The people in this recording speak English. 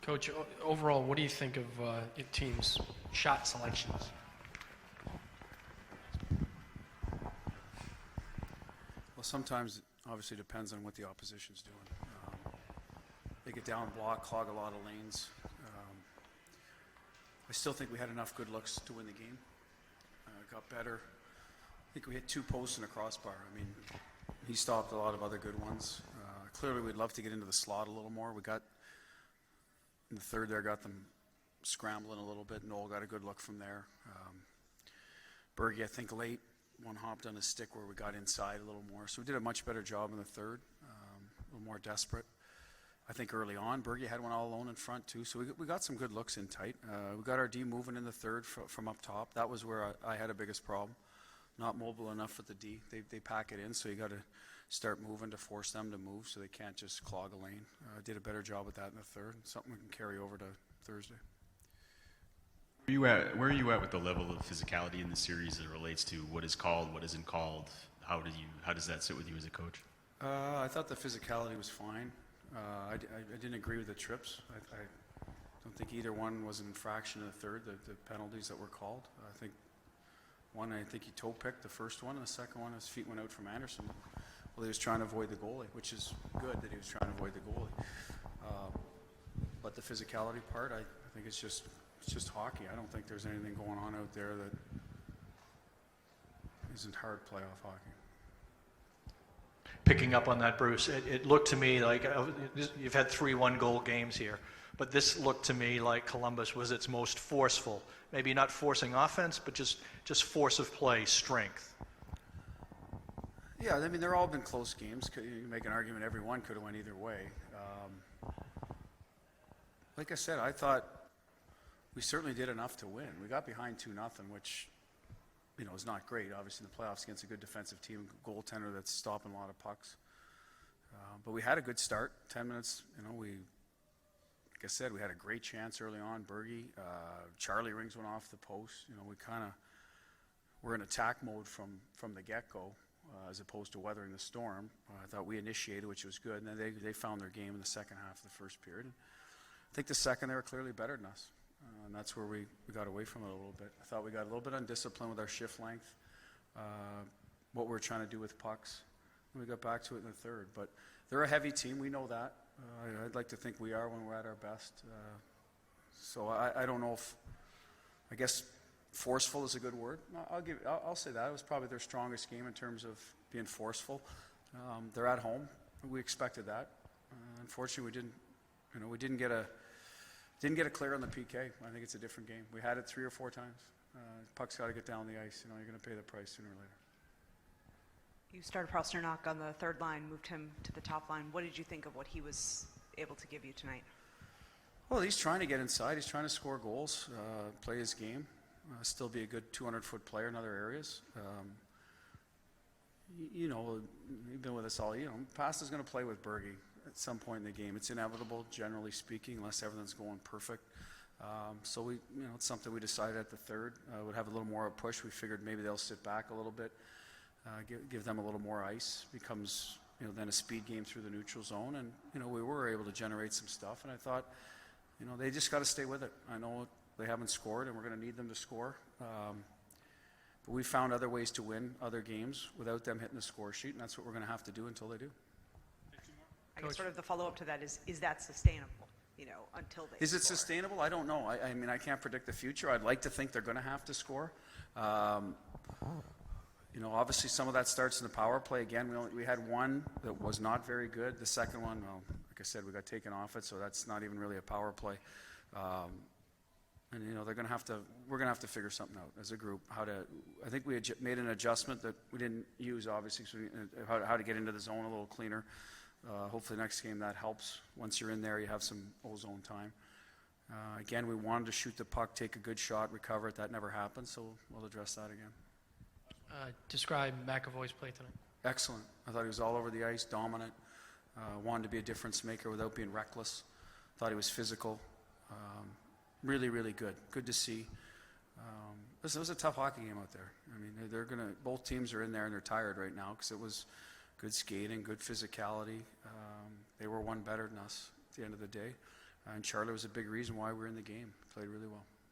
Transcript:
Coach, overall, what do you think of your team's shot selections? Well, sometimes it obviously depends on what the opposition's doing. They get down block, clog a lot of lanes. I still think we had enough good looks to win the game. Got better. I think we hit 2 posts and a crossbar. I mean, he stopped a lot of other good ones. Clearly, we'd love to get into the slot a little more. We got, in the third there, got them scrambling a little bit. Noel got a good look from there. Bergie, I think late, one hopped on his stick where we got inside a little more. So we did a much better job in the third, a little more desperate. I think early on, Bergie had one all alone in front too. So we got some good looks in tight. We got our D moving in the third from up top. That was where I had a biggest problem. Not mobile enough with the D. They pack it in, so you got to start moving to force them to move so they can't just clog a lane. Did a better job with that in the third. Something we can carry over to Thursday. Where are you at with the level of physicality in the series as it relates to what is called, what isn't called? How does that sit with you as a coach? I thought the physicality was fine. I didn't agree with the trips. I don't think either one was an infraction in the third, the penalties that were called. I think he toe picked the first one, and the second one, his feet went out from Anderson. Well, he was trying to avoid the goalie, which is good that he was trying to avoid the goalie. But the physicality part, I think it's just hockey. I don't think there's anything going on out there that isn't hard playoff hockey. Picking up on that, Bruce, it looked to me like you've had 3 one-goal games here, but this looked to me like Columbus was its most forceful. Maybe not forcing offense, but just force of play, strength. Yeah, I mean, they're all been close games. You can make an argument every one could have went either way. Like I said, I thought we certainly did enough to win. We got behind 2-0, which, is not great. Obviously, in the playoffs against a good defensive team, goaltender that's stopping a lot of pucks. But we had a good start. 10 minutes, like I said, we had a great chance early on. Bergie, Charlie rings one off the post. We're in attack mode from the get-go. As opposed to weathering the storm. I thought we initiated, which was good, and then they found their game in the second half of the first period. And I think the second they were clearly better than us, and that's where we got away from it a little bit. I thought we got a little bit undisciplined with our shift length, what we were trying to do with pucks, and we got back to it in the third. But they're a heavy team, we know that. I'd like to think we are when we're at our best. So I don't know if, I guess, forceful is a good word. I'll say that. It was probably their strongest game in terms of being forceful. They're at home. We expected that. Unfortunately, we didn't get a clear on the PK. I think it's a different game. We had it 3 or 4 times. Puck's got to get down the ice. You're going to pay the price sooner or later. You started Pastrnak on the third line, moved him to the top line. What did you think of what he was able to give you tonight? Well, he's trying to get inside. He's trying to score goals, play his game. Still be a good 200-foot player in other areas. You've been with us all. Pasta's going to play with Bergie at some point in the game. It's inevitable, generally speaking, unless everything's going perfect. So it's something we decided at the third. Would have a little more of a push. We figured maybe they'll sit back a little bit, give them a little more ice. Becomes then a speed game through the neutral zone, and we were able to generate some stuff. And I thought, they just got to stay with it. I know they haven't scored, and we're going to need them to score. But we found other ways to win other games without them hitting the score sheet, and that's what we're going to have to do until they do. I guess sort of the follow-up to that is that sustainable, until they Is it score? sustainable? I don't know. I mean, I can't predict the future. I'd like to think they're going to have to score. Obviously some of that starts in the power play. Again, we had one that was not very good. The second one, well, like I said, we got taken off it, so that's not even really a power play. And we're going to have to figure something out as a group. I think we had made an adjustment that we didn't use, obviously, so how to get into the zone a little cleaner. Hopefully next game that helps. Once you're in there, you have some O-zone time. Again, we wanted to shoot the puck, take a good shot, recover it. That never happened, so we'll address that again. Describe McAvoy's play tonight. Excellent. I thought he was all over the ice, dominant. Wanted to be a difference maker without being reckless. Thought he was physical. Really, really good. Good to see. Listen, it was a tough hockey game out there. I mean, both teams are in there and they're tired right now because it was good skating, good physicality. They were one better than us at the end of the day. And Charlie was a big reason why we're in the game. Played really well.